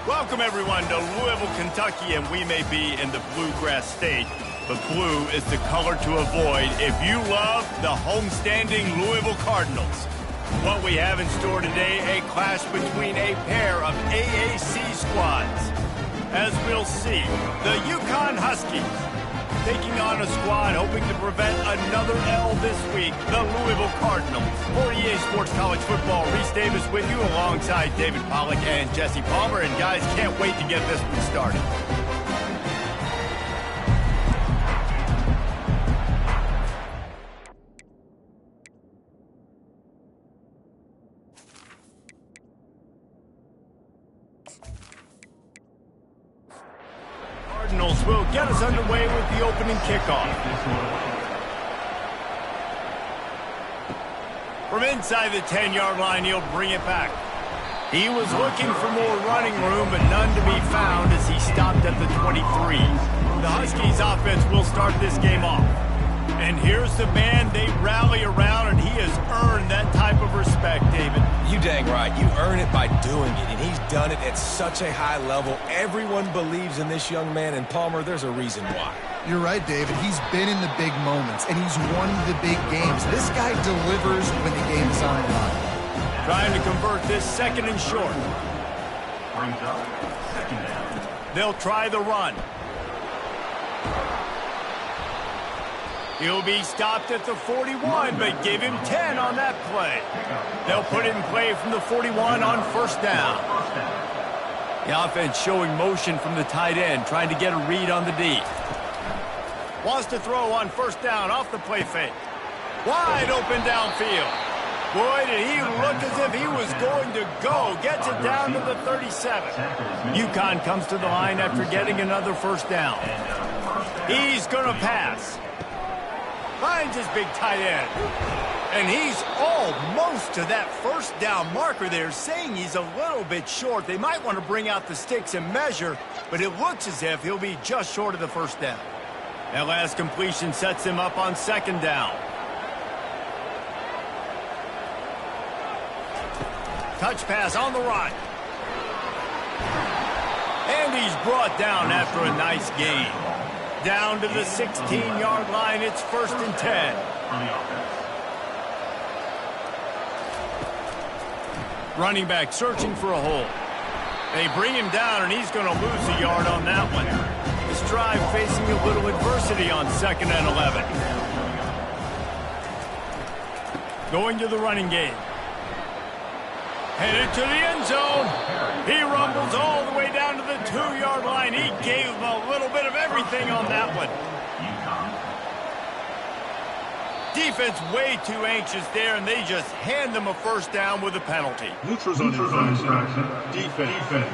Welcome, everyone, to Louisville, Kentucky, and we may be in the Bluegrass State, but blue is the color to avoid if you love the homestanding Louisville Cardinals. What we have in store today, a clash between a pair of AAC squads. As we'll see, the UCONN Huskies taking on a squad hoping to prevent another L this week, the Louisville Cardinals. For EA Sports College Football, Reese Davis with you alongside David Pollack and Jesse Palmer. And guys, can't wait to get this one started. Cardinals will get us underway with the opening kickoff. From inside the 10-yard line, he'll bring it back. He was looking for more running room, but none to be found as he stopped at the 23. The Huskies offense will start this game off. And here's the man they rally around, and he has earned that type of respect, David. You dang right. You earn it by doing it, and he's done it at such a high level. Everyone believes in this young man, and Palmer, there's a reason why. You're right, David. He's been in the big moments, and he's won the big games. This guy delivers when the game is on the line. Trying to convert this second and short. They'll try the run. He'll be stopped at the 41, but give him 10 on that play. They'll put it in play from the 41 on first down. The offense showing motion from the tight end, trying to get a read on the D. Wants to throw on first down off the play fake. Wide open downfield. Boy, did he look as if he was going to go. Gets it down to the 37. UConn comes to the line after getting another first down. He's going to pass. Finds his big tight end. And he's almost to that first down marker there, saying he's a little bit short. They might want to bring out the sticks and measure, but it looks as if he'll be just short of the first down. That last completion sets him up on second down. Touch pass on the run. And he's brought down after a nice gain. Down to the 16-yard line, it's first and 10. Running back searching for a hole. They bring him down, and he's going to lose a yard on that one. This drive facing a little adversity on second and 11. Going to the running game. Headed to the end zone. He rumbles all the way down to the 2-yard line. He gave him a little bit of everything on that one. Defense way too anxious there, and they just hand them a first down with a penalty. Neutrals on defense.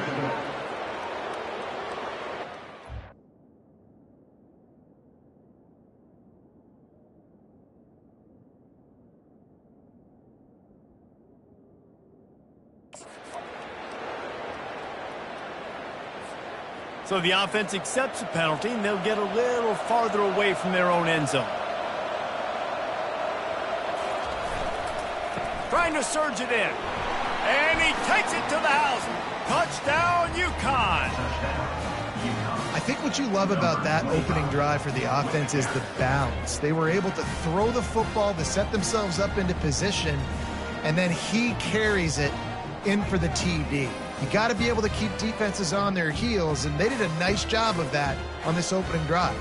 So the offense accepts the penalty, and they'll get a little farther away from their own end zone. Trying to surge it in. And he takes it to the house. Touchdown, UConn. I think what you love about that opening drive for the offense is the balance. They were able to throw the football to set themselves up into position, and then he carries it in for the TD. You got to be able to keep defenses on their heels, and they did a nice job of that on this opening drive.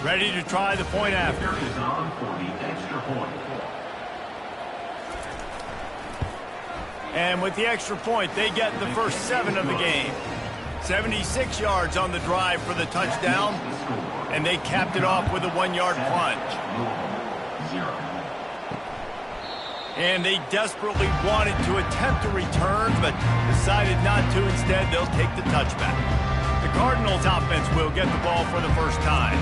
Ready to try the point after. Is on for the extra point. And with the extra point, they get the first 7 of the game. 76 yards on the drive for the touchdown, and they capped it off with a 1-yard plunge. And they desperately wanted to attempt a return, but decided not to. Instead, they'll take the touchback. The Cardinals offense will get the ball for the first time.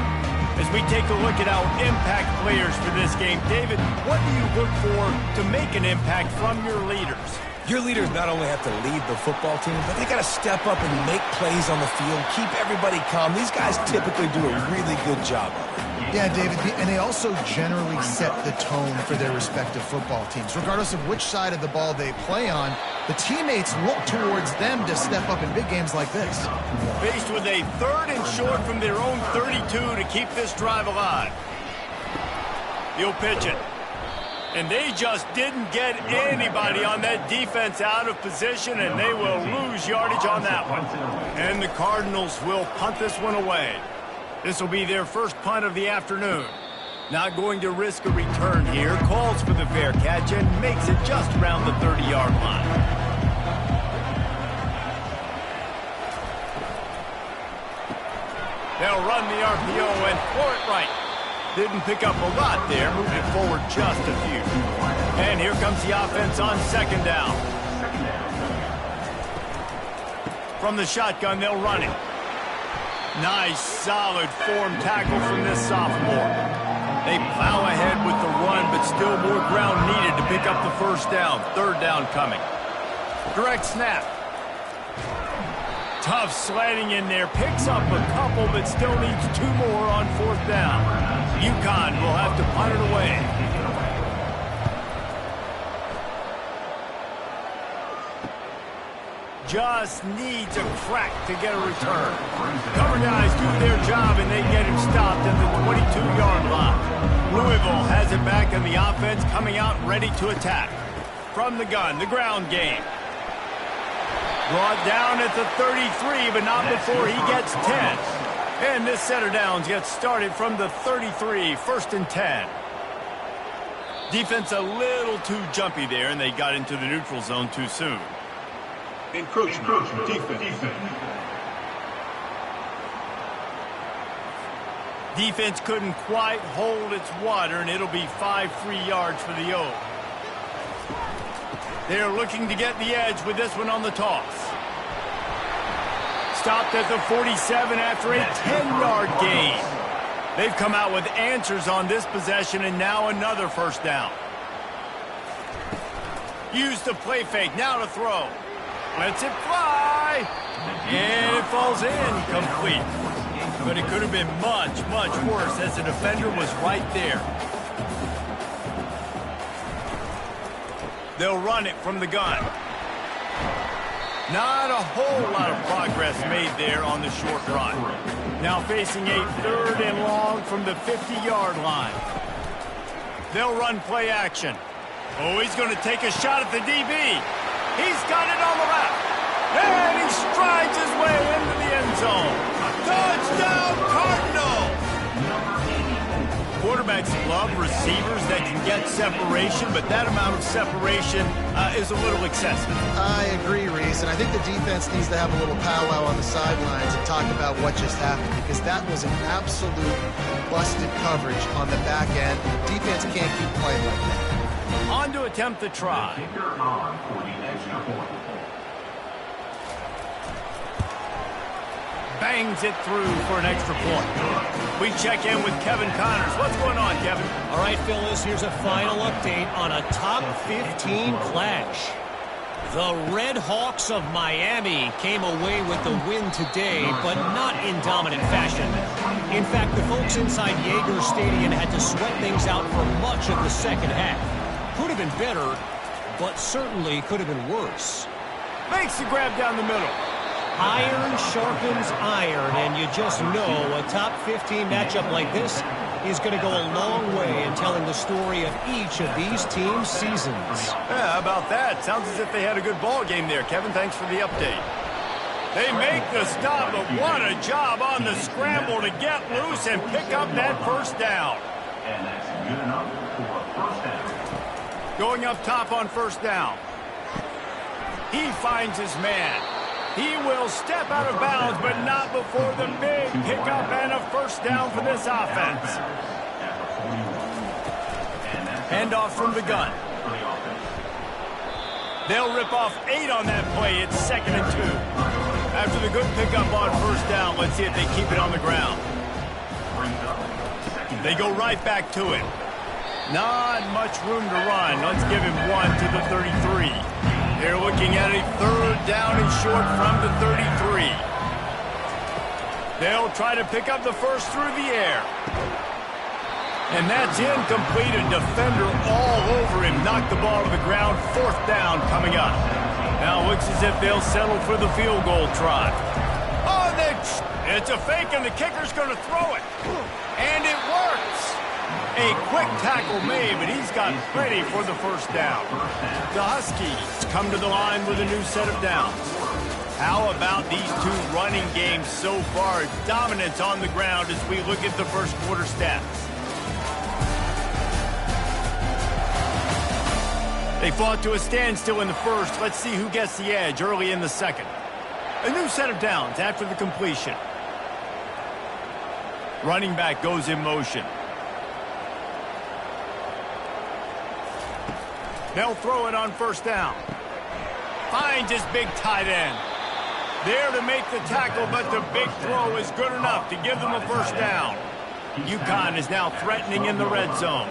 As we take a look at our impact players for this game, David, what do you look for to make an impact from your leaders? Your leaders not only have to lead the football team, but they got to step up and make plays on the field, keep everybody calm. These guys typically do a really good job of it. Yeah, David, and they also generally set the tone for their respective football teams. Regardless of which side of the ball they play on, the teammates look towards them to step up in big games like this. Faced with a 3rd and short from their own 32 to keep this drive alive. He'll pitch it. And they just didn't get anybody on that defense out of position, and they will lose yardage on that one. And the Cardinals will punt this one away. This will be their first punt of the afternoon. Not going to risk a return here. Calls for the fair catch and makes it just around the 30-yard line. They'll run the RPO and throw it right. Didn't pick up a lot there, moved it forward just a few. And here comes the offense on 2nd down. From the shotgun, they'll run it. Nice, solid form tackle from this sophomore. They plow ahead with the run, but still more ground needed to pick up the 1st down. 3rd down coming. Direct snap. Tough sliding in there. Picks up a couple, but still needs 2 more on 4th down. UConn will have to punt it away. Just needs a crack to get a return. Cover guys do their job, and they get him stopped at the 22-yard line. Louisville has it back, and the offense coming out ready to attack. From the gun, the ground game. Brought down at the 33, but not before he gets 10. And this set of downs gets started from the 33, 1st and 10. Defense a little too jumpy there, and they got into the neutral zone too soon. Encroachment. Defense. Defense couldn't quite hold its water, and it'll be 5 free yards for the O. They're looking to get the edge with this one on the toss. Stopped at the 47 after a 10-yard gain. They've come out with answers on this possession, and now another 1st down. Use the play fake, now to throw. Lets it fly, and it falls incomplete. But it could have been much, much worse as the defender was right there. They'll run it from the gun. Not a whole lot of progress made there on the short run. Now facing a 3rd and long from the 50-yard line. They'll run play action. Oh, he's going to take a shot at the DB. He's got it on the left. And he strides his way into the end zone. Touchdown, Cardinals! Quarterbacks love receivers that can get separation, but that amount of separation is a little excessive. I agree, Reese, and I think the defense needs to have a little powwow on the sidelines and talk about what just happened, because that was an absolute busted coverage on the back end. Defense can't keep playing like that. On to attempt the try. Bangs it through for an extra point. We check in with Kevin Connors. What's going on, Kevin? All right, Phyllis, here's a final update on a top 15 clash. The Red Hawks of Miami came away with the win today, but not in dominant fashion. In fact, the folks inside Yager Stadium had to sweat things out for much of the second half. Could have been better, but certainly could have been worse. Makes the grab down the middle. Iron sharpens iron, and you just know a top 15 matchup like this is going to go a long way in telling the story of each of these teams' seasons. Yeah, how about that? Sounds as if they had a good ball game there, Kevin. Thanks for the update. They make the stop, but what a job on the scramble to get loose and pick up that 1st down. And that's good enough for a 1st down. Going up top on 1st down. He finds his man. He will step out of bounds, but not before the big pickup and a 1st down for this offense. Handoff from the gun. They'll rip off 8 on that play. It's 2nd and 2. After the good pickup on 1st down, let's see if they keep it on the ground. They go right back to it. Not much room to run. Let's give him 1 to the 33. They're looking at a third down and short from the 33. They'll try to pick up the first through the air. And that's incomplete. A defender all over him. Knocked the ball to the ground. Fourth down coming up. Now it looks as if they'll settle for the field goal try. Oh, it's a fake, and the kicker's going to throw it. And it works. A quick tackle made, but he's got plenty for the first down. The Huskies come to the line with a new set of downs. How about these two running games so far? Dominance on the ground as we look at the first quarter stats. They fought to a standstill in the first. Let's see who gets the edge early in the second. A new set of downs after the completion. Running back goes in motion. They'll throw it on first down. Finds his big tight end. There to make the tackle, but the big throw is good enough to give them a first down. UConn is now threatening in the red zone.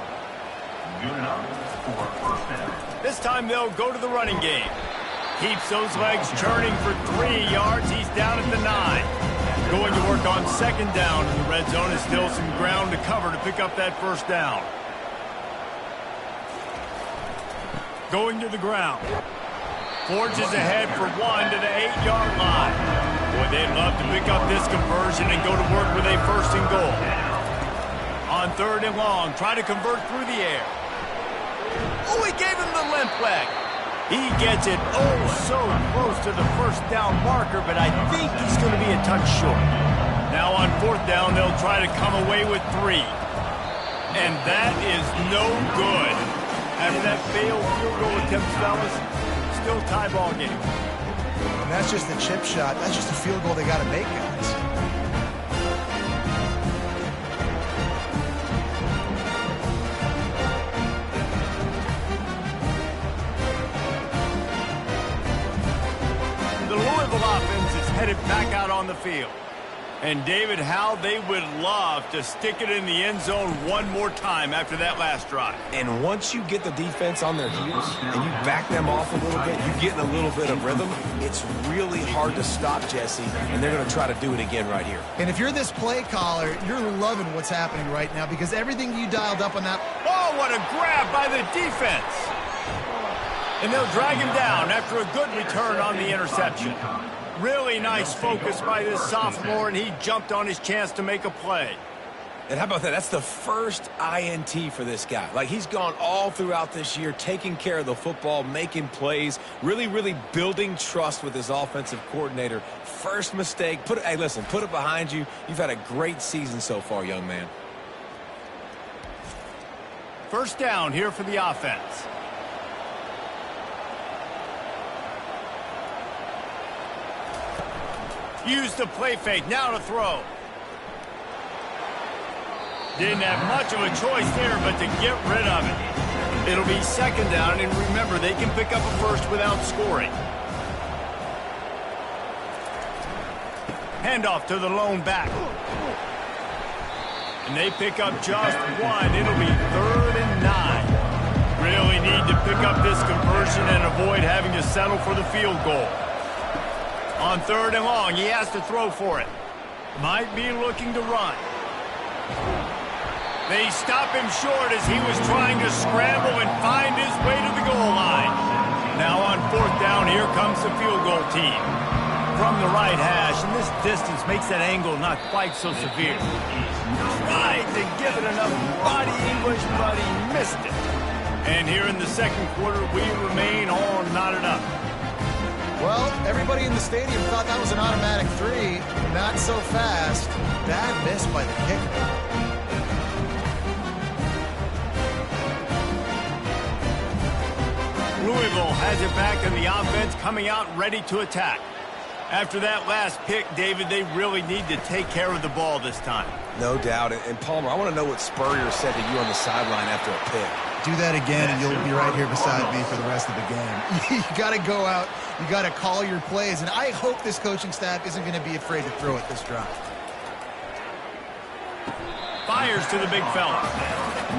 Good enough for first down. This time they'll go to the running game. Keeps those legs churning for 3 yards. He's down at the 9. Going to work on second down in the red zone. Is still some ground to cover to pick up that first down. Going to the ground. Forges ahead for 1 to the 8-yard line. Boy, they'd love to pick up this conversion and go to work with a first and goal. On third and long, try to convert through the air. Oh, he gave him the limp leg. He gets it oh so close to the first down marker, but I think he's going to be a touch short. Now on fourth down, they'll try to come away with 3. And that is no good. After that failed field goal attempt, fellas, still tie ball game. And that's just the chip shot. That's just a field goal they got to make, guys. The Louisville offense is headed back out on the field. And, David, how they would love to stick it in the end zone one more time after that last drive. And once you get the defense on their heels and you back them off a little bit, you get in a little bit of rhythm, it's really hard to stop, Jesse, and they're going to try to do it again right here. And if you're this play caller, you're loving what's happening right now because everything you dialed up on that. Oh, what a grab by the defense. And they'll drag him down after a good return on the interception. Really nice focus by this sophomore, and he jumped on his chance to make a play. And how about that? That's the first INT for this guy. Like, he's gone all throughout this year, taking care of the football, making plays, really building trust with his offensive coordinator. First mistake. Hey, listen, put it behind you. You've had a great season so far, young man. First down here for the offense. Use the play fake. Now to throw. Didn't have much of a choice there, but to get rid of it. It'll be second down, and remember, they can pick up a first without scoring. Handoff to the lone back. And they pick up just 1. It'll be third and 9. Really need to pick up this conversion and avoid having to settle for the field goal. On third and long, he has to throw for it. Might be looking to run. They stop him short as he was trying to scramble and find his way to the goal line. Now on fourth down, here comes the field goal team. From the right hash, and this distance makes that angle not quite so severe. Tried to give it enough body English, but he missed it. And here in the second quarter, we remain all knotted up. Well, everybody in the stadium thought that was an automatic 3. Not so fast. Bad miss by the kicker. Louisville has it back in the offense, coming out ready to attack. After that last pick, David, they really need to take care of the ball this time. No doubt. And Palmer, I want to know what Spurrier said to you on the sideline after a pick. Do that again, and you'll be right here beside me for the rest of the game. You got to go out. You got to call your plays, and I hope this coaching staff isn't going to be afraid to throw it this drive. Fires to the big fella.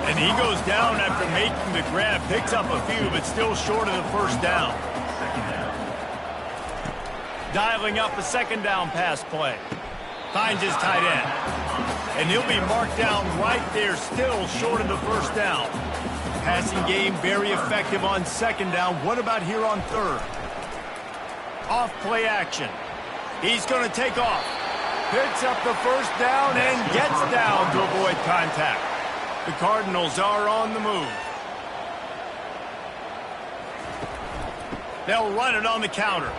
And he goes down after making the grab. Picks up a few, but still short of the first down. Dialing up a second down pass play. Finds his tight end. And he'll be marked down right there, still short of the first down. Passing game very effective on second down. What about here on third? Off play action. He's going to take off. Picks up the first down and gets down to avoid contact. The Cardinals are on the move. They'll run it on the counter.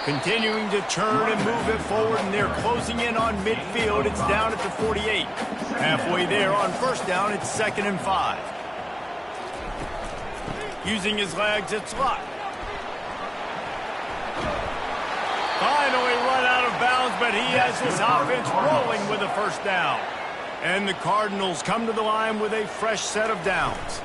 Continuing to turn and move it forward, and they're closing in on midfield. It's down at the 48. Halfway there on first down, it's 2nd and 5. Using his legs, it's Luck. Finally run out of bounds, but he has his offense rolling with a first down. And the Cardinals come to the line with a fresh set of downs.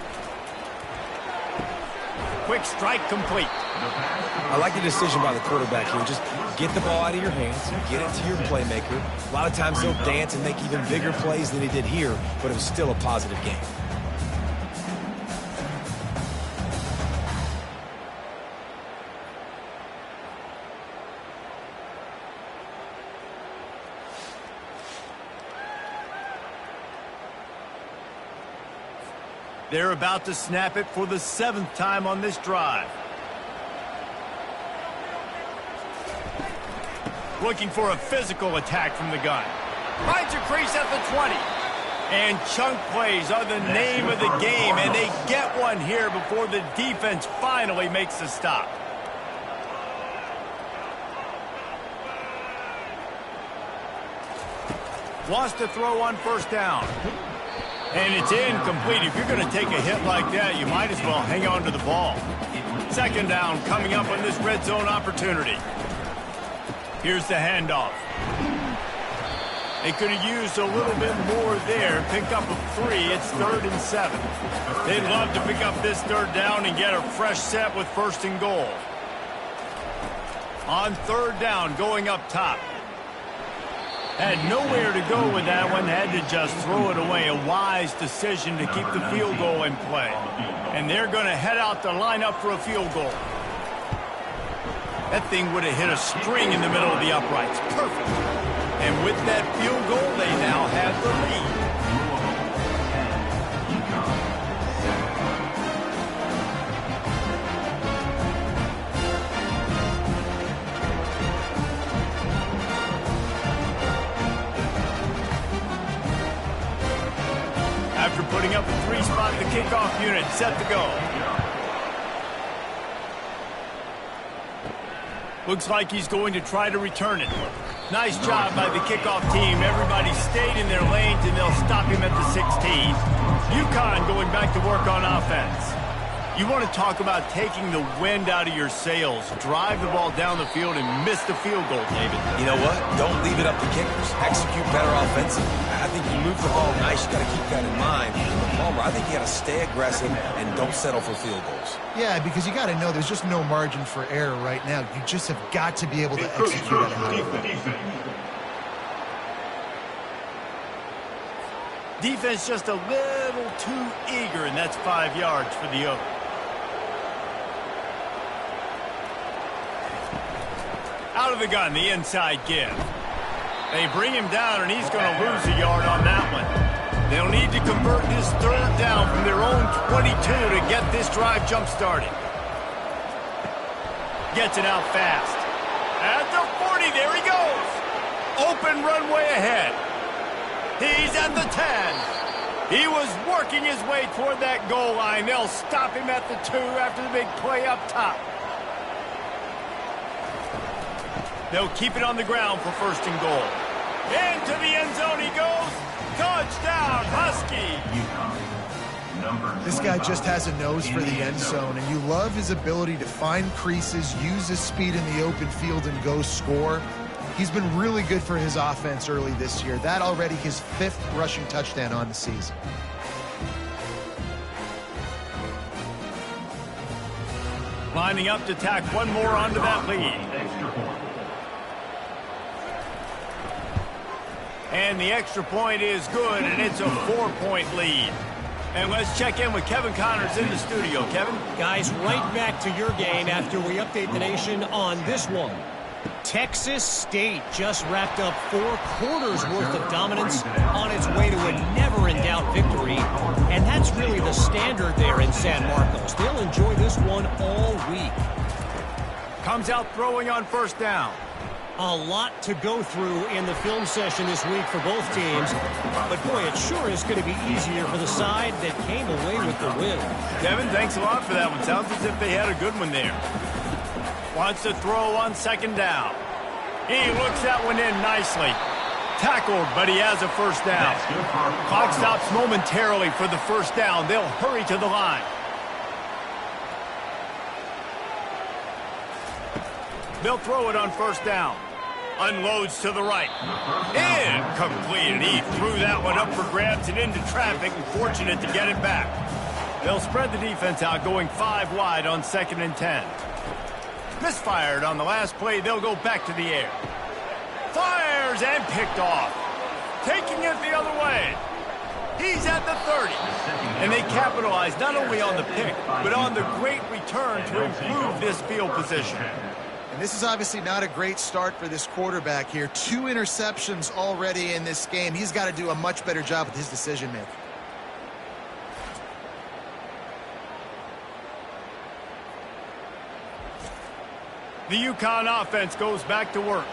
Quick strike complete. I like the decision by the quarterback here. Just get the ball out of your hands, get it to your playmaker. A lot of times he'll dance and make even bigger plays than he did here, but it was still a positive game. They're about to snap it for the 7th time on this drive. Looking for a physical attack from the gun. Finds a crease at the 20. And chunk plays are the name of the game, and they get one here before the defense finally makes the stop. Wants to throw on first down. And it's incomplete. If you're going to take a hit like that, you might as well hang on to the ball. 2nd down coming up on this red zone opportunity. Here's the handoff. They could have used a little bit more there. Pick up a 3. It's 3rd and 7. They'd love to pick up this 3rd down and get a fresh set with 1st and goal. On 3rd down, going up top. Had nowhere to go with that one. Had to just throw it away. A wise decision to keep the field goal in play. And they're going to head out to line up for a field goal. That thing would have hit a string in the middle of the uprights. Perfect. And with that field goal, they now have the lead. After putting up a 3-spot, the kickoff unit set to go. Looks like he's going to try to return it. Nice job by the kickoff team. Everybody stayed in their lanes, and they'll stop him at the 16. UConn going back to work on offense. You want to talk about taking the wind out of your sails. Drive the ball down the field and miss the field goal, David. You know what? Don't leave it up to kickers. Execute better offensively. I think you move the ball nice. You got to keep that in mind. Palmer, I think you got to stay aggressive and don't settle for field goals. Yeah, because you got to know there's just no margin for error right now. You just have got to be able to execute at a high level. Defense just a little too eager, and that's 5 yards for the Oak. Out of the gun, the inside give. They bring him down, and he's going to lose a yard on that one. They'll need to convert this 3rd down from their own 22 to get this drive jump-started. Gets it out fast. At the 40, there he goes. Open runway ahead. He's at the 10. He was working his way toward that goal line. They'll stop him at the 2 after the big play up top. They'll keep it on the ground for 1st and goal. Into the end zone he goes. Touchdown, Husky. This guy just has a nose for the end zone, and you love his ability to find creases, use his speed in the open field, and go score. He's been really good for his offense early this year. That already his 5th rushing touchdown on the season. Lining up to tack one more onto that lead. And the extra point is good, and it's a 4-point lead. And let's check in with Kevin Connors in the studio. Kevin? Guys, right back to your game after we update the nation on this one. Texas State just wrapped up 4 quarters worth of dominance on its way to a never-in-doubt victory. And that's really the standard there in San Marcos. They'll enjoy this one all week. Comes out throwing on first down. A lot to go through in the film session this week for both teams. But, boy, it sure is going to be easier for the side that came away with the win. Kevin, thanks a lot for that one. Sounds as if they had a good one there. Wants to throw on second down. He looks that one in nicely. Tackled, but he has a first down. Clock stops momentarily for the first down. They'll hurry to the line. They'll throw it on first down. Unloads to the right. Incomplete. He threw that one up for grabs and into traffic, and fortunate to get it back. They'll spread the defense out, going 5 wide on 2nd and 10. Misfired on the last play. They'll go back to the air. Fires and picked off. Taking it the other way. He's at the 30. And they capitalize not only on the pick, but on the great return to improve this field position. And this is obviously not a great start for this quarterback here. 2 interceptions already in this game. He's got to do a much better job with his decision-making. The UConn offense goes back to work.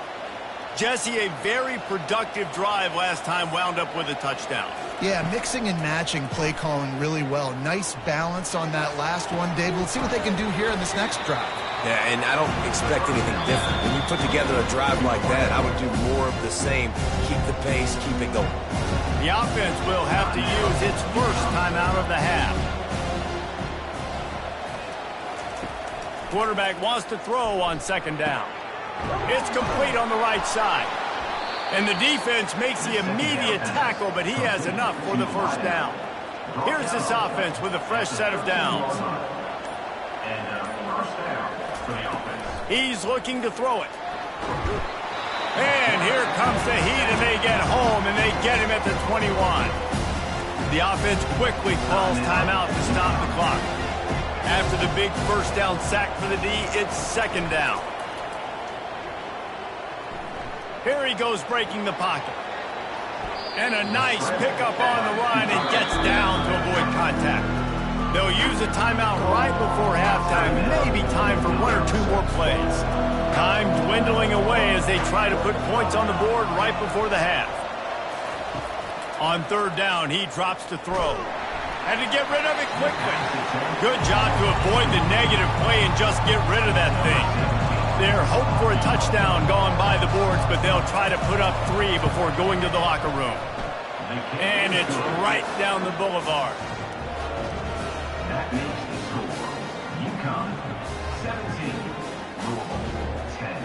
Jesse, a very productive drive last time, wound up with a touchdown. Yeah, mixing and matching play calling really well. Nice balance on that last one, Dave. Let's see what they can do here in this next drive. Yeah, and I don't expect anything different. When you put together a drive like that, I would do more of the same. Keep the pace, keep it going. The offense will have to use its first timeout of the half. Quarterback wants to throw on second down. It's complete on the right side. And the defense makes the immediate tackle, but he has enough for the first down. Here's this offense with a fresh set of downs. He's looking to throw it. And here comes the heat, and they get home, and they get him at the 21. The offense quickly calls timeout to stop the clock. After the big first down sack for the D, it's second down. Here he goes breaking the pocket. And a nice pickup on the run and gets down to avoid contact. They'll use a timeout right before halftime. Maybe time for 1 or 2 more plays. Time dwindling away as they try to put points on the board right before the half. On third down, he drops to throw. Had to get rid of it quickly. Good job to avoid the negative play and just get rid of that thing. Their hope for a touchdown gone by the boards, but they'll try to put up 3 before going to the locker room. And it's right down the boulevard. That makes the score UConn 17, Louisville 10.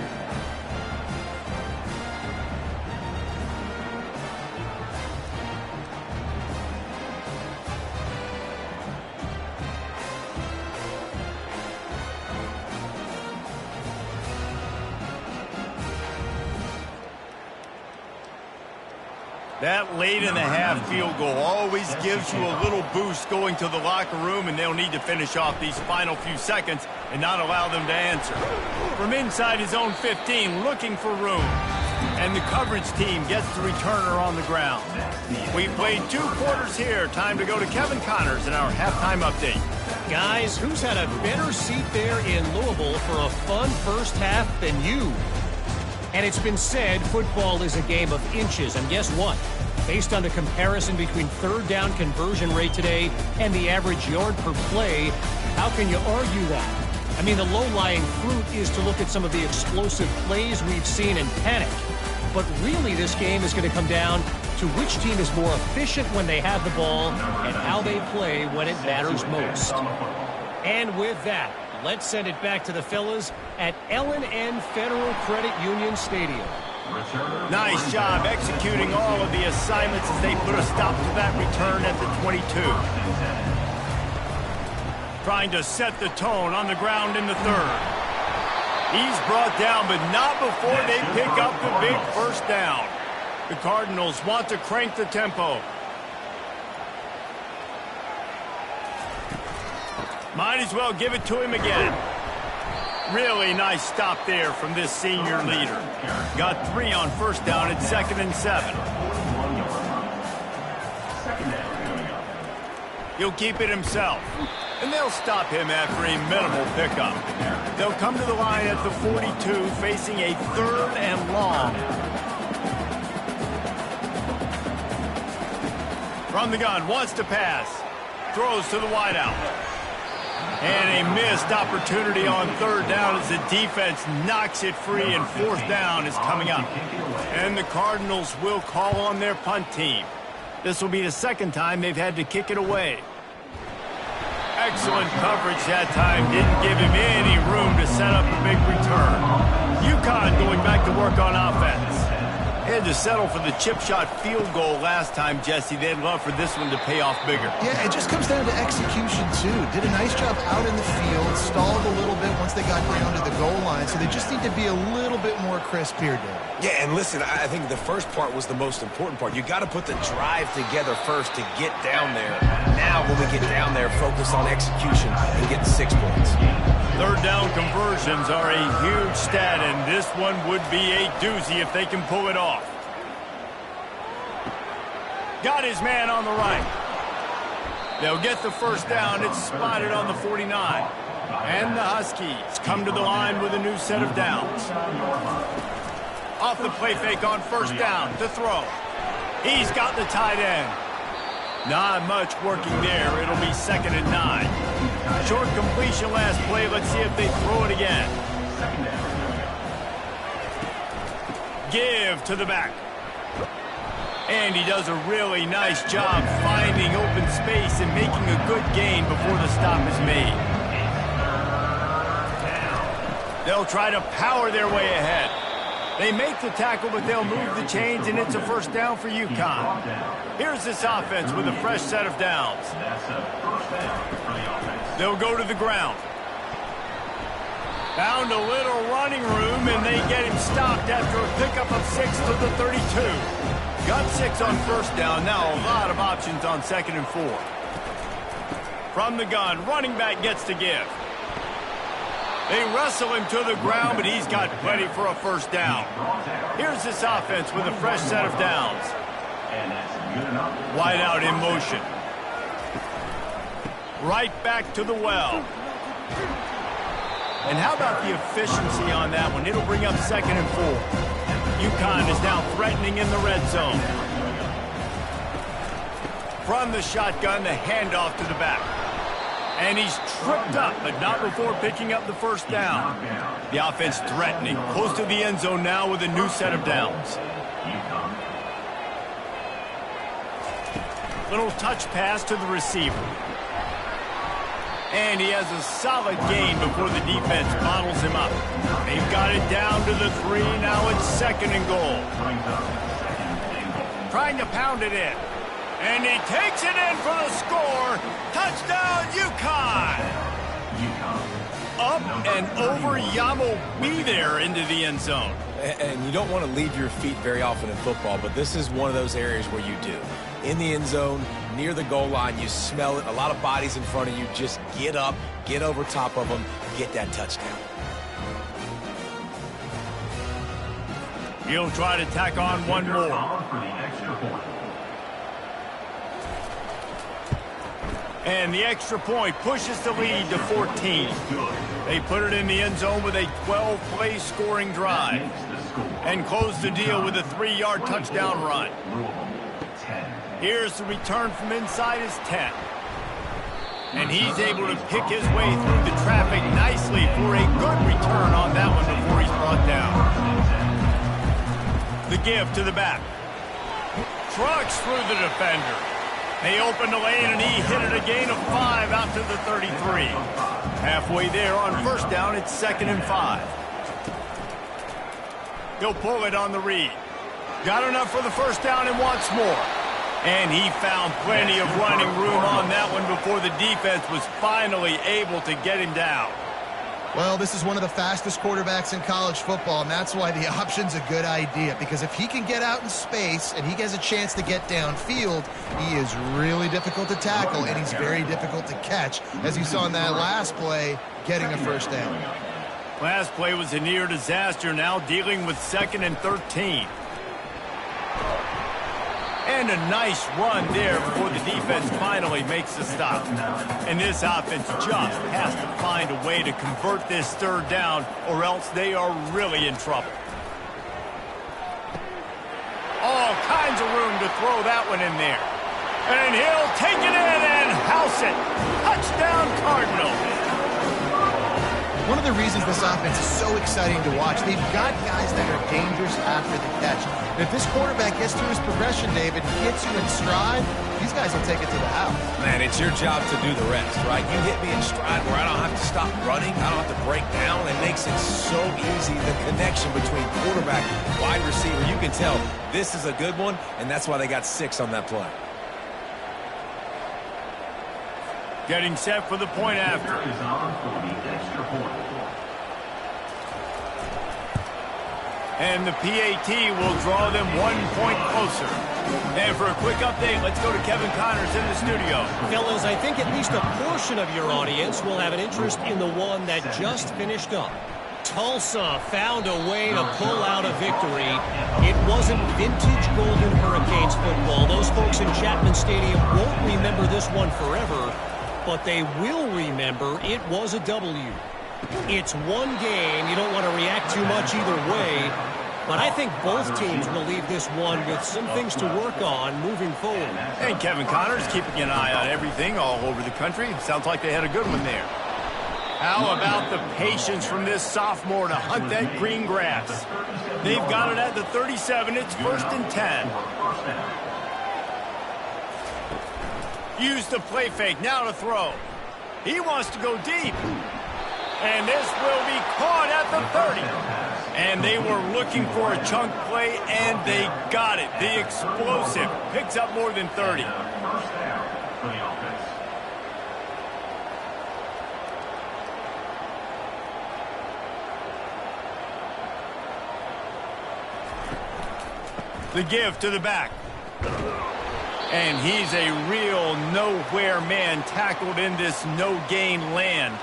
That late in the half field goal always gives you a little boost going to the locker room, and they'll need to finish off these final few seconds and not allow them to answer. From inside his own 15, looking for room. And the coverage team gets the returner on the ground. We played 2 quarters here. Time to go to Kevin Connors in our halftime update. Guys, who's had a better seat there in Louisville for a fun first half than you? And it's been said football is a game of inches, and guess what? Based on the comparison between third down conversion rate today and the average yard per play, how can you argue that? I mean, the low-lying fruit is to look at some of the explosive plays we've seen and panic. But really, this game is going to come down to which team is more efficient when they have the ball and how they play when it matters most. And with that, let's send it back to the fellas at L&N Federal Credit Union Stadium. Nice job executing all of the assignments as they put a stop to that return at the 22. Trying to set the tone on the ground in the third. He's brought down, but not before they pick up the big first down. The Cardinals want to crank the tempo. Might as well give it to him again. Really nice stop there from this senior leader. Got 3 on first down at 2nd and 7. He'll keep it himself. And they'll stop him after a minimal pickup. They'll come to the line at the 42, facing a 3rd and long. From the gun, wants to pass. Throws to the wideout. And a missed opportunity on 3rd down as the defense knocks it free, and 4th down is coming up. And the Cardinals will call on their punt team. This will be the 2nd time they've had to kick it away. Excellent coverage that time. Didn't give him any room to set up a big return. UConn going back to work on offense. They had to settle for the chip shot field goal last time, Jesse. They'd love for this one to pay off bigger. Yeah, it just comes down to execution, too. Did a nice job out in the field, stalled a little bit once they got down to the goal line, so they just need to be a little bit more crisp here, Dave. Yeah, and listen, I think the first part was the most important part. You got to put the drive together first to get down there. Now, when we get down there, focus on execution and get 6 points. 3rd down conversions are a huge stat, and this one would be a doozy if they can pull it off. Got his man on the right. They'll get the 1st down. It's spotted on the 49. And the Huskies come to the line with a new set of downs. Off the play fake on 1st down to throw. He's got the tight end. Not much working there. It'll be 2nd and 9. Short completion last play. Let's see if they throw it again. Give to the back. And he does a really nice job finding open space and making a good gain before the stop is made. They'll try to power their way ahead. They make the tackle, but they'll move the chains, and it's a 1st down for UConn. Here's this offense with a fresh set of downs. They'll go to the ground. Found a little running room, and they get him stopped after a pickup of 6 to the 32. Got 6 on 1st down. Now a lot of options on 2nd and 4. From the gun, running back gets to give. They wrestle him to the ground, but he's got plenty for a 1st down. Here's this offense with a fresh set of downs. Wide out in motion. Right back to the well. And how about the efficiency on that one? It'll bring up 2nd and 4. UConn is now threatening in the red zone. From the shotgun, the handoff to the back. And he's tripped up, but not before picking up the 1st down. The offense threatening, close to the end zone now with a new set of downs. Little touch pass to the receiver. And he has a solid gain before the defense bottles him up. They've got it down to the 3. Now it's 2nd and goal. Trying to pound it in. And he takes it in for the score. Touchdown, UConn! Up and over. Yamo be there into the end zone. And you don't want to leave your feet very often in football, but this is one of those areas where you do. In the end zone, near the goal line, you smell it. A lot of bodies in front of you. Just get up, get over top of them, get that touchdown. He'll try to tack on one more. And the extra point pushes the lead to 14. They put it in the end zone with a 12-play scoring drive and close the deal with a 3-yard touchdown run. Here's the return from inside his 10. And he's able to pick his way through the traffic nicely for a good return on that one before he's brought down. The give to the back. Trucks through the defender. They opened the lane, and he hit it a gain of 5 out to the 33. Halfway there on 1st down, it's 2nd and 5. He'll pull it on the read. Got enough for the 1st down and wants more. And he found plenty of running room on that one before the defense was finally able to get him down. Well, this is one of the fastest quarterbacks in college football, and that's why the option's a good idea. Because if he can get out in space and he has a chance to get downfield, he is really difficult to tackle, and he's very difficult to catch. As you saw in that last play, getting a first down. Last play was a near disaster, now dealing with 2nd and 13. And a nice run there before the defense finally makes the stop. And this offense just has to find a way to convert this 3rd down, or else they are really in trouble. All kinds of room to throw that one in there. And he'll take it in and house it. Touchdown, Cardinals. One of the reasons this offense is so exciting to watch, they've got guys that are dangerous after the catch. And if this quarterback gets through his progression, David, gets you in stride, these guys will take it to the house. Man, it's your job to do the rest, right? You hit me in stride where I don't have to stop running. I don't have to break down. It makes it so easy, the connection between quarterback, wide receiver. You can tell this is a good one, and that's why they got 6 on that play. Getting set for the point after. And the PAT will draw them 1 point closer. And for a quick update, let's go to Kevin Connors in the studio. Fellas, I think at least a portion of your audience will have an interest in the one that just finished up. Tulsa found a way to pull out a victory. It wasn't vintage Golden Hurricanes football. Those folks in Chapman Stadium won't remember this one forever, but they will remember it was a W. It's one game. You don't want to react too much either way, but I think both teams will leave this one with some things to work on moving forward. And Kevin Connors keeping an eye on everything all over the country. Sounds like they had a good one there. How about the patience from this sophomore to hunt that green grass? They've got it at the 37. It's 1st and 10. Use the play fake. Now to throw. He wants to go deep. And this will be caught at the 30. And they were looking for a chunk play, and they got it. The explosive picks up more than 30. The give to the back. And he's a real nowhere man tackled in this no-gain land.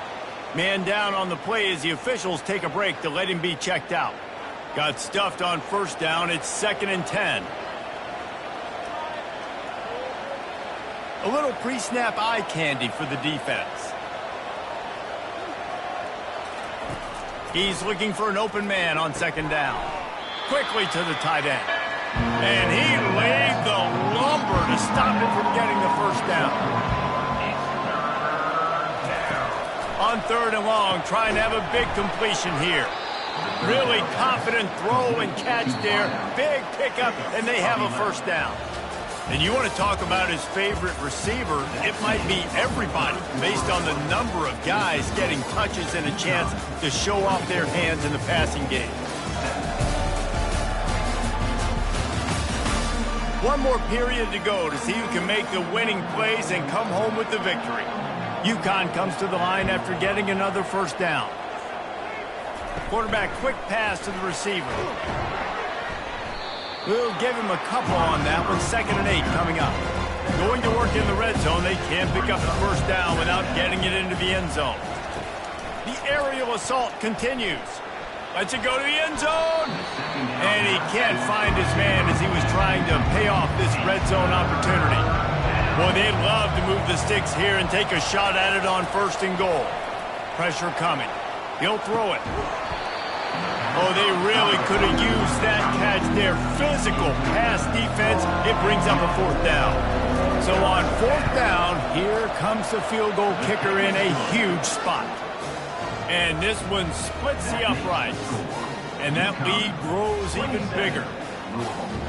Man down on the play as the officials take a break to let him be checked out. Got stuffed on 1st down. It's 2nd and 10. A little pre-snap eye candy for the defense. He's looking for an open man on 2nd down. Quickly to the tight end. And he laid the lumber to stop it from getting the 1st down. On 3rd and long, trying to have a big completion here. Really confident throw and catch there. Big pickup, and they have a 1st down. And you want to talk about his favorite receiver, it might be everybody, based on the number of guys getting touches and a chance to show off their hands in the passing game. One more period to go to see who can make the winning plays and come home with the victory. UConn comes to the line after getting another 1st down. Quarterback quick pass to the receiver. We'll give him a couple on that one. 2nd and 8 coming up. Going to work in the red zone. They can't pick up the 1st down without getting it into the end zone. The aerial assault continues. Lets it go to the end zone. And he can't find his man as he was trying to pay off this red zone opportunity. Boy, they'd love to move the sticks here and take a shot at it on 1st and goal. Pressure coming. He'll throw it. Oh, they really could have used that catch there. Physical pass defense. It brings up a 4th down. So on 4th down, here comes the field goal kicker in a huge spot. And this one splits the uprights. And that lead grows even bigger.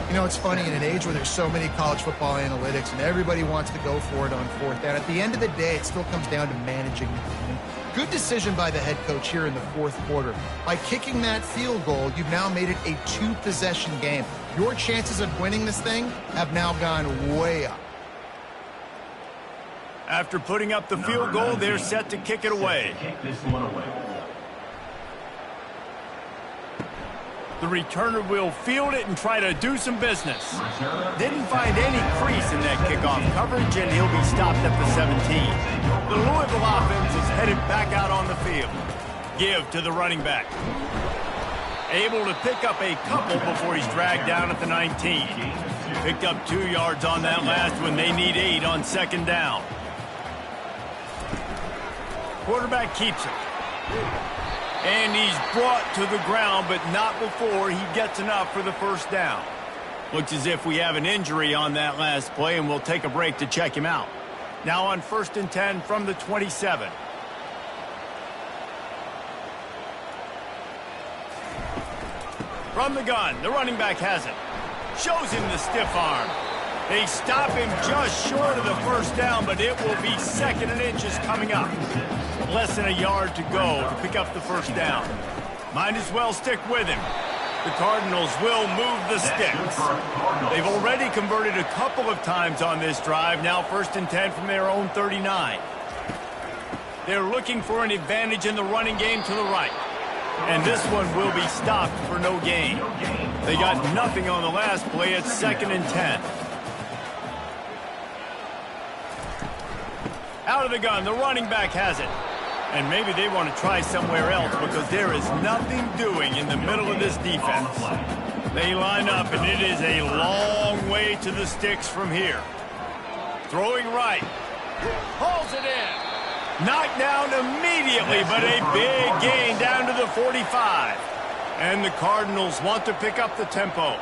You know, it's funny, in an age where there's so many college football analytics and everybody wants to go for it on 4th down, at the end of the day, it still comes down to managing the game. Good decision by the head coach here in the 4th quarter. By kicking that field goal, you've now made it a 2-possession game. Your chances of winning this thing have now gone way up. After putting up the field goal, they're set to kick it away. returner will field it and try to do some business. Didn't find any crease in that kickoff coverage, and he'll be stopped at the 17. The Louisville offense is headed back out on the field. Give to the running back. Able to pick up a couple before he's dragged down at the 19. Picked up 2 yards on that last one. They need 8 on second down. Quarterback keeps it. And he's brought to the ground, but not before he gets enough for the first down. Looks as if we have an injury on that last play, and we'll take a break to check him out. Now on 1st and 10 from the 27. From the gun, the running back has it. Shows him the stiff arm. They stop him just short of the first down, but it will be 2nd and inches coming up. Less than a yard to go to pick up the first down. Might as well stick with him. The Cardinals will move the sticks. They've already converted a couple of times on this drive. Now 1st and 10 from their own 39. They're looking for an advantage in the running game to the right. And this one will be stopped for no gain. They got nothing on the last play. It's 2nd and 10. Out of the gun, the running back has it. And maybe they want to try somewhere else because there is nothing doing in the middle of this defense. They line up, and it is a long way to the sticks from here. Throwing right. Hauls it in. Knocked down immediately, but a big gain down to the 45. And the Cardinals want to pick up the tempo.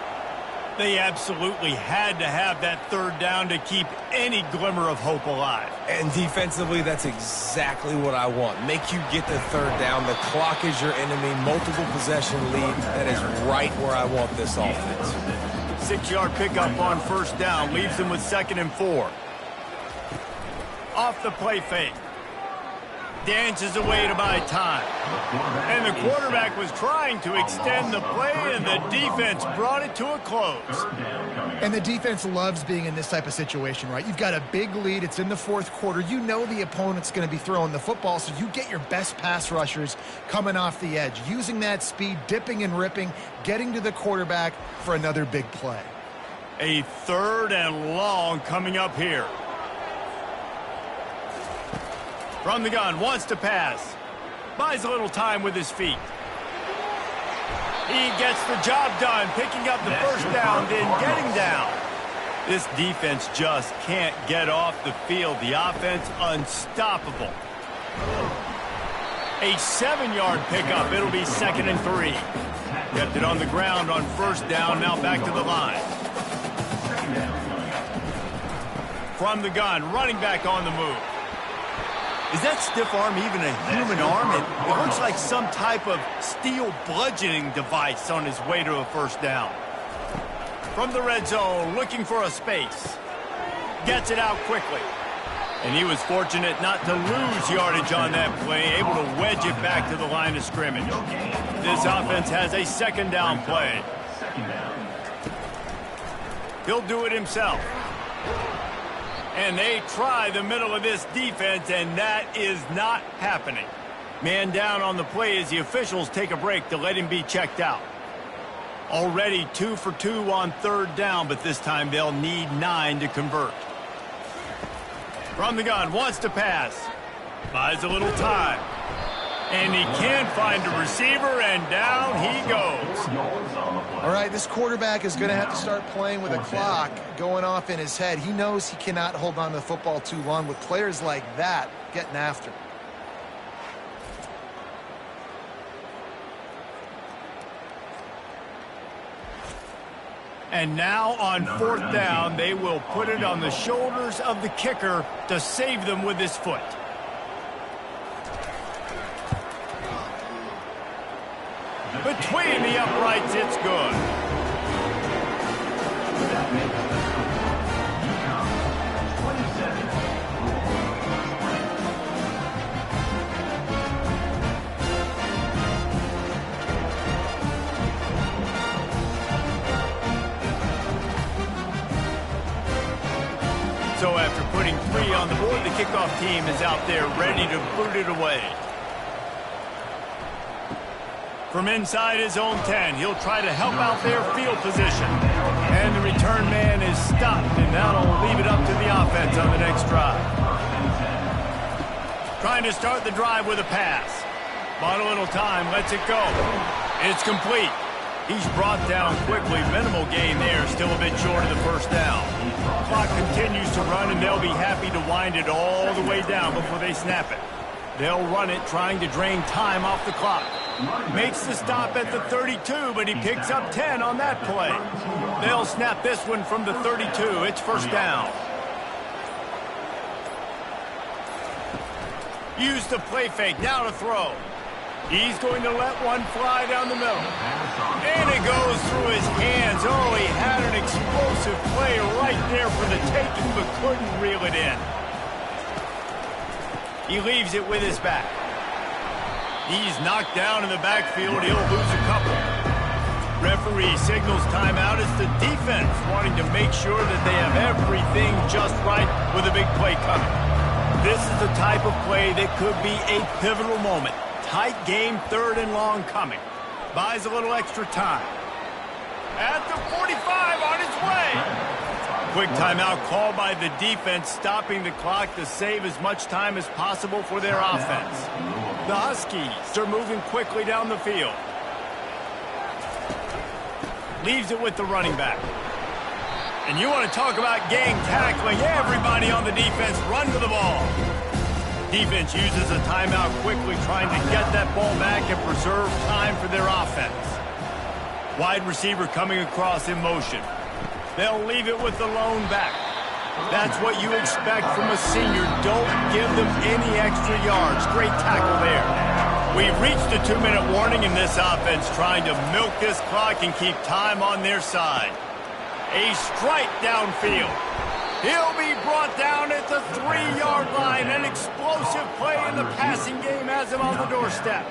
They absolutely had to have that 3rd down to keep any glimmer of hope alive. And defensively, that's exactly what I want. Make you get the 3rd down. The clock is your enemy. Multiple possession lead. That is right where I want this offense. 6-yard pickup on 1st down. Leaves them with 2nd and 4. Off the play fake. Dances away to buy time. And the quarterback was trying to extend the play, and the defense brought it to a close. And the defense loves being in this type of situation, right? You've got a big lead. It's in the 4th quarter. You know the opponent's going to be throwing the football, so you get your best pass rushers coming off the edge, using that speed, dipping and ripping, getting to the quarterback for another big play. A 3rd and long coming up here. From the gun, wants to pass. Buys a little time with his feet. He gets the job done, picking up the first down, then getting down. This defense just can't get off the field. The offense unstoppable. A 7-yard pickup. It'll be 2nd and 3. Kept it on the ground on 1st down, now back to the line. From the gun, running back on the move. Is that stiff arm even a human arm? It looks like some type of steel bludgeoning device on his way to a first down. From the red zone, looking for a space. Gets it out quickly. And he was fortunate not to lose yardage on that play, able to wedge it back to the line of scrimmage. This offense has a 2nd down play. He'll do it himself. And they try the middle of this defense, and that is not happening. Man down on the play as the officials take a break to let him be checked out. Already 2 for 2 on 3rd down, but this time they'll need 9 to convert. From the gun, wants to pass. Buys a little time. And he can't find a receiver, and down he goes. All right, this quarterback is going to have to start playing with a clock going off in his head. He knows he cannot hold on to the football too long with players like that getting after. And now on 4th down, they will put it on the shoulders of the kicker to save them with his foot. Between the uprights, it's good. So after putting 3 on the board, the kickoff team is out there ready to boot it away. From inside his own 10, he'll try to help out their field position. And the return man is stopped, and that'll leave it up to the offense on the next drive. Trying to start the drive with a pass. Bought a little time, lets it go. It's complete. He's brought down quickly. Minimal gain there, still a bit short of the first down. Clock continues to run, and they'll be happy to wind it all the way down before they snap it. They'll run it, trying to drain time off the clock. Makes the stop at the 32, but he picks up 10 on that play. They'll snap this one from the 32. It's first down. Use the play fake, now to throw. He's going to let one fly down the middle. And it goes through his hands. Oh, he had an explosive play right there for the taking, but couldn't reel it in. He leaves it with his back. He's knocked down in the backfield. He'll lose a couple. Referee signals timeout. It's the defense wanting to make sure that they have everything just right with a big play coming. This is the type of play that could be a pivotal moment. Tight game, 3rd and long coming. Buys a little extra time. At the 45, on its way. Quick timeout called by the defense, stopping the clock to save as much time as possible for their offense. The Huskies are moving quickly down the field. Leaves it with the running back. And you want to talk about gang tackling. Everybody on the defense run to the ball. Defense uses a timeout quickly, trying to get that ball back and preserve time for their offense. Wide receiver coming across in motion. They'll leave it with the lone back. That's what you expect from a senior. Don't give them any extra yards. Great tackle there. We've reached the 2-minute warning in this offense, trying to milk this clock and keep time on their side. A strike downfield. He'll be brought down at the 3-yard line. An explosive play in the passing game has him on the doorstep.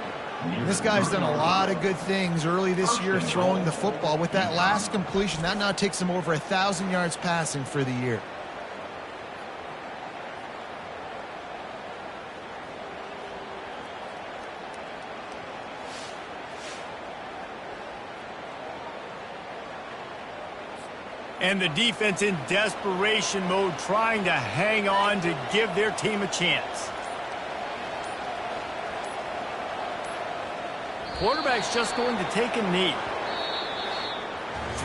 This guy's done a lot of good things early this year throwing the football. With that last completion, that now takes him over 1,000 yards passing for the year. And the defense in desperation mode, trying to hang on to give their team a chance. Quarterback's just going to take a knee.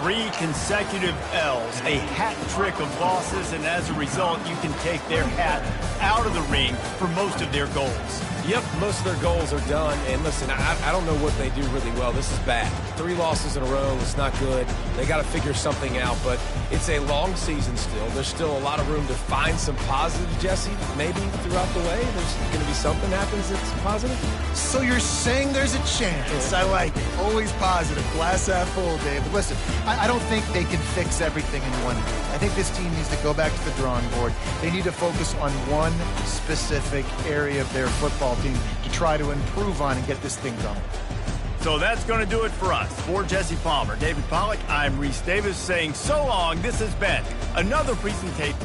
3 consecutive L's, a hat trick of losses, and as a result, you can take their hat out of the ring for most of their goals. Yep, most of their goals are done. And listen, I don't know what they do really well. This is bad. 3 losses in a row. It's not good. They got to figure something out, but it's a long season still. There's still a lot of room to find some positive, Jesse, maybe throughout the way. There's going to be something happens that's positive. So you're saying there's a chance. I like it. Always positive. Glass half full, Dave. But listen, I don't think they can fix everything in one day. I think this team needs to go back to the drawing board. They need to focus on one specific area of their football team to try to improve on and get this thing going. So that's going to do it for us. For Jesse Palmer, David Pollack, I'm Reese Davis saying so long. This has been another presentation.